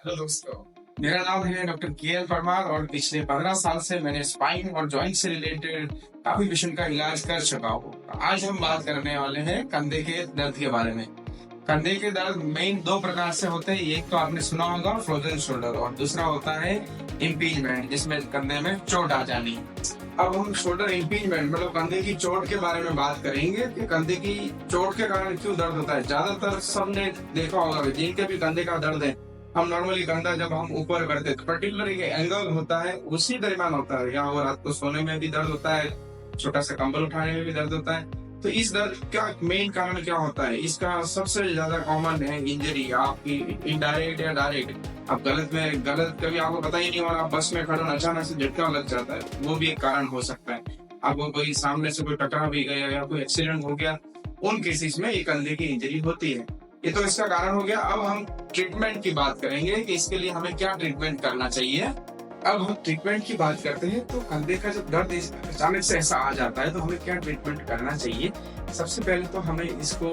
Hello दोस्तों, मेरा नाम है डॉक्टर के एल परमार और पिछले 15 साल से मैंने स्पाइन और जॉइंट से रिलेटेड काफी पेशेंट का इलाज कर चुका हूँ। आज हम बात करने वाले हैं कंधे के दर्द के बारे में। कंधे के दर्द मेन दो प्रकार से होते हैं। एक तो आपने सुना होगा फ्रोजन शोल्डर, और दूसरा होता है इम्पीजमेंट, जिसमें कंधे में चोट आ जानी। अब हम शोल्डर इम्पीजमेंट मतलब कंधे की चोट के बारे में बात करेंगे कि कंधे की चोट के कारण क्यों दर्द होता है। ज्यादातर सबने देखा होगा जिनके भी कंधे का दर्द है, हम नॉर्मली कंधा जब हम ऊपर करते हैं तो पर्टिकुलर एक एंगल होता है, उसी दरमियान होता है, या वो रात को सोने में भी दर्द होता है, छोटा सा कंबल उठाने में भी दर्द होता है। तो इस दर्द का मेन कारण क्या होता है? इसका सबसे ज्यादा कॉमन है इंजरी, आपकी इनडायरेक्ट या डायरेक्ट। आप गलत कभी आपको पता ही नहीं हो रहा, आप बस में खड़े हो, अचानक से झटका लग जाता है, वो भी एक कारण हो सकता है। आपको कोई सामने से कोई टकरा भी गया या कोई एक्सीडेंट हो गया, उन केसेस में ये कंधे की इंजरी होती है। ये तो इसका कारण हो गया। अब हम ट्रीटमेंट की बात करेंगे कि इसके लिए हमें क्या ट्रीटमेंट करना चाहिए। अब हम ट्रीटमेंट की बात करते हैं तो कंधे का जब दर्द अचानक से ऐसा आ जाता है तो हमें क्या ट्रीटमेंट करना चाहिए। सबसे पहले तो हमें इसको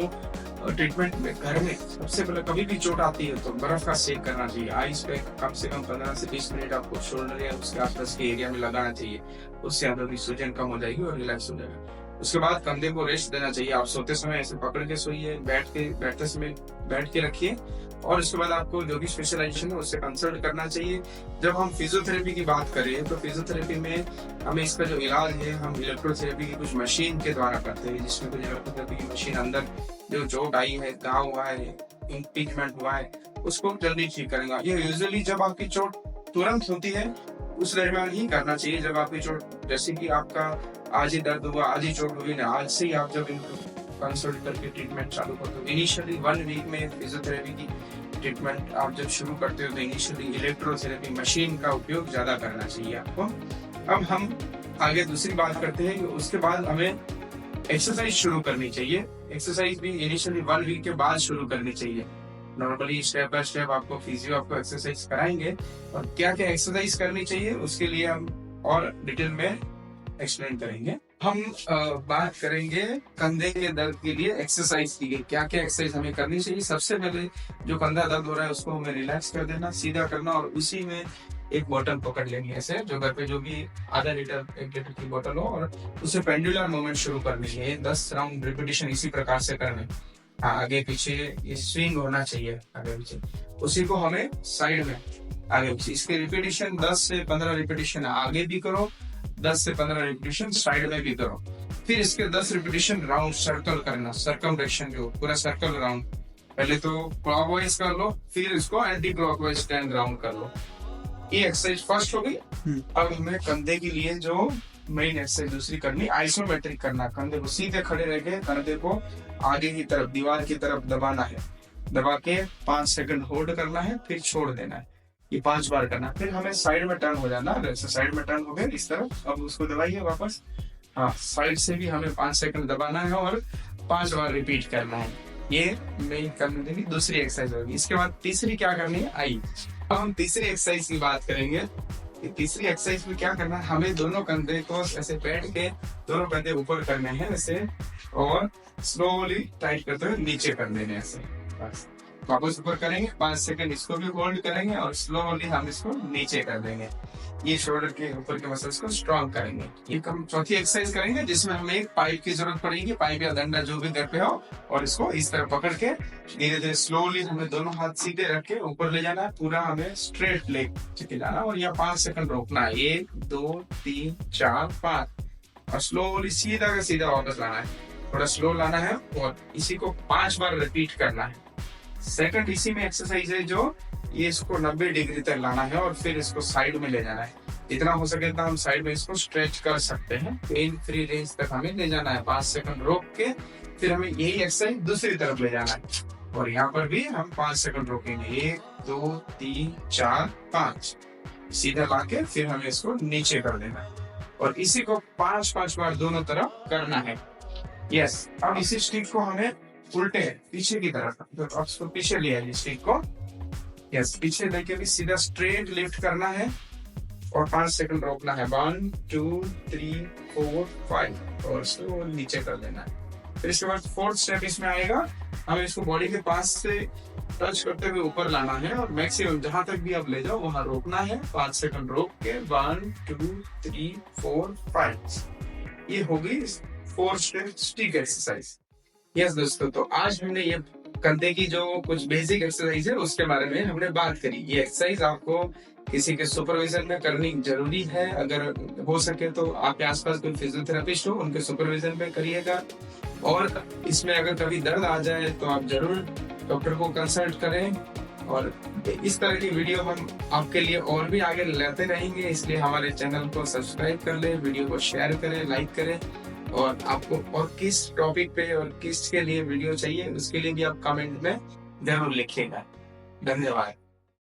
ट्रीटमेंट में घर में सबसे पहले कभी भी चोट आती है तो बर्फ का सेक करना चाहिए। आइस पे कम से कम 15 से 20 मिनट आपको शोल्डर या उसके आसपास के एरिया में लगाना चाहिए। उससे आपकी सूजन कम हो जाएगी और रिलैक्स हो जाएगा। उसके बाद कंधे को रेस्ट देना चाहिए। आप सोते समय ऐसे पकड़ के सोइए, बैठते समय बैठ के रखिए, और उसके बाद आपको जो भी स्पेशलाइजेशन है उससे कंसल्ट करना चाहिए। जब हम फिजियोथेरेपी की बात करें तो फिजियोथेरेपी में हमें इसका जो इलाज है हम इलेक्ट्रोथेरेपी की कुछ मशीन के द्वारा करते हैं, जिसमें कुछ इलेक्ट्रोथेरेपी की मशीन अंदर जो चोट आई है, घाव हुआ है, इम्पीजमेंट हुआ है, उसको जल्दी ठीक करेगा। ये यूजुअली जब आपकी चोट तुरंत होती है उस दरमियान ही करना चाहिए। जब आपकी चोट, जैसे कि आपका आज ही दर्द हुआ, आज ही चोट हुई ना, आज से ही आप जब इनको कंसल्ट करके ट्रीटमेंट चालू करते हो, इनिशियली 1 वीक में फिजियोथेरेपी की ट्रीटमेंट आप जब शुरू करते हो तो इनिशियली इलेक्ट्रोथेरेपी मशीन का उपयोग ज्यादा करना चाहिए आपको। अब हम आगे दूसरी बात करते हैं कि उसके बाद हमें एक्सरसाइज शुरू करनी चाहिए। एक्सरसाइज भी इनिशियली 1 वीक के बाद शुरू करनी चाहिए। नॉर्मली स्टेप बाय स्टेप आपको फिजियो आपको एक्सरसाइज कराएंगे, और क्या क्या एक्सरसाइज करनी चाहिए उसके लिए हम और डिटेल में एक्सप्लेन करेंगे। हम बात करेंगे कंधे के दर्द के लिए एक्सरसाइज की, क्या क्या एक्सरसाइज हमें करनी चाहिए। सबसे पहले जो कंधा दर्द हो रहा है उसको हमें रिलैक्स कर देना, सीधा करना, और उसी में एक बोतल पकड़ लेनी है ऐसे, जो घर पे जो भी आधा लीटर 1 लीटर की बोतल हो, और उसे पेंडुलर मूवमेंट शुरू करनी है। 10 राउंड रिपीटेशन इसी प्रकार से करने, आगे पीछे ये स्विंग होना चाहिए, आगे पीछे। उसी को हमें साइड में आगे पीछे, इसके रिपीटेशन 10 से 15 रिपीटेशन आगे भी करो, 10 से 15 रिपीटेशन साइड में भी करो। फिर इसके 10 रिपीटेशन राउंड सर्कल करना, सर्कमफ्लेक्शन, जो पूरा सर्कल राउंड। पहले तो क्लॉकवाइज कर लो, फिर इसको एंटी क्लॉकवाइज 10 राउंड कर लो। ये एक्सरसाइज फर्स्ट हो गई। अब हमें कंधे के लिए जो मेन एक्सरसाइज दूसरी करनी, आइसोमेट्रिक करना। कंधे को सीधे खड़े रह के कंधे को आगे की तरफ, दीवार की तरफ दबाना है। दबा के 5 सेकंड होल्ड करना है, फिर छोड़ देना है। ये 5 बार करना। फिर हमें साइड में टर्न हो जाना, जैसे साइड में टर्न हो गए इस तरफ, अब उसको दबाइए वापस। हाँ, साइड से भी हमें 5 सेकंड दबाना है और 5 बार रिपीट करना है। ये मेन करने की दूसरी एक्सरसाइज होगी। इसके बाद तीसरी क्या करनी है, आई। अब हम तीसरी एक्सरसाइज की बात करेंगे। तीसरी एक्सरसाइज में क्या करना है, हमें दोनों कंधे को ऐसे बैठ के दोनों कंधे ऊपर करने हैं ऐसे, और स्लोली टाइट करते हुए नीचे कर देने ऐसे। बस वापस ऊपर करेंगे, 5 सेकंड इसको भी होल्ड करेंगे, और स्लोली हम इसको नीचे कर देंगे। ये शोल्डर के ऊपर के मसल्स को स्ट्रॉन्ग करेंगे। ये हम चौथी एक्सरसाइज करेंगे, जिसमें हमें एक पाइप की जरूरत पड़ेगी, पाइप या डंडा जो भी घर पे हो, और इसको इस तरह पकड़ के धीरे धीरे स्लोली हमें दोनों हाथ सीधे रख के ऊपर ले जाना है। पूरा हमें स्ट्रेट लेग के जाना, और यहाँ 5 सेकंड रोकना है। 1 2 3 4 5, और स्लोली सीधा का सीधा वापस लाना है। थोड़ा स्लो लाना है, और इसी को 5 बार रिपीट करना है। सेकंड इसी में एक्सरसाइज है जो ये इसको 90 डिग्री तक लाना है, और फिर इसको साइड में ले जाना है। जितना हो सके इतना हम साइड में इसको स्ट्रेच कर सकते हैं। पेन फ्री रेंज तक हमें ले जाना है। 5 सेकंड रोक के फिर हमें यही एक्सरसाइज दूसरी तरफ ले जाना है, और यहाँ पर भी हम 5 सेकंड रोकेंगे। 1 2 3 4 5, सीधा ला के फिर हमें इसको नीचे कर देना है, और इसी को 5 बार दोनों तरफ करना है। यस। अब इसी स्टिक को हमें उल्टे पीछे की तरफ, तो अब इसको पीछे ले आइए स्टिक को। यस, पीछे लेके भी सीधा स्ट्रेट लिफ्ट करना है, और 5 सेकंड रोकना है। 1 2 3 4 5, और इसको नीचे कर देना है। फिर इसके बाद फोर्थ स्टेप इसमें आएगा, हमें इसको बॉडी के पास से टच करते हुए ऊपर लाना है और मैक्सिमम जहां तक भी आप ले जाओ वहां रोकना है। 5 सेकंड रोक के 1 2 3 4 5। ये होगी 4 स्टेप स्टिक एक्सरसाइज। यस दोस्तों, तो आज हमने ये कंधे की जो कुछ बेसिक एक्सरसाइज है उसके बारे में हमने बात करी। ये एक्सरसाइज आपको किसी के सुपरविजन में करनी जरूरी है। अगर हो सके तो आपके आसपास कोई फिजियोथेरेपिस्ट हो उनके सुपरविजन में करिएगा। और इसमें अगर कभी दर्द आ जाए तो आप जरूर डॉक्टर को कंसल्ट करें। और इस तरह की वीडियो हम आपके लिए और भी आगे लाते रहेंगे, इसलिए हमारे चैनल को सब्सक्राइब कर लें, वीडियो को शेयर करें, लाइक करें। और आपको और किस टॉपिक पे और किस के लिए वीडियो चाहिए उसके लिए भी आप कमेंट में जरूर लिखिएगा। धन्यवाद।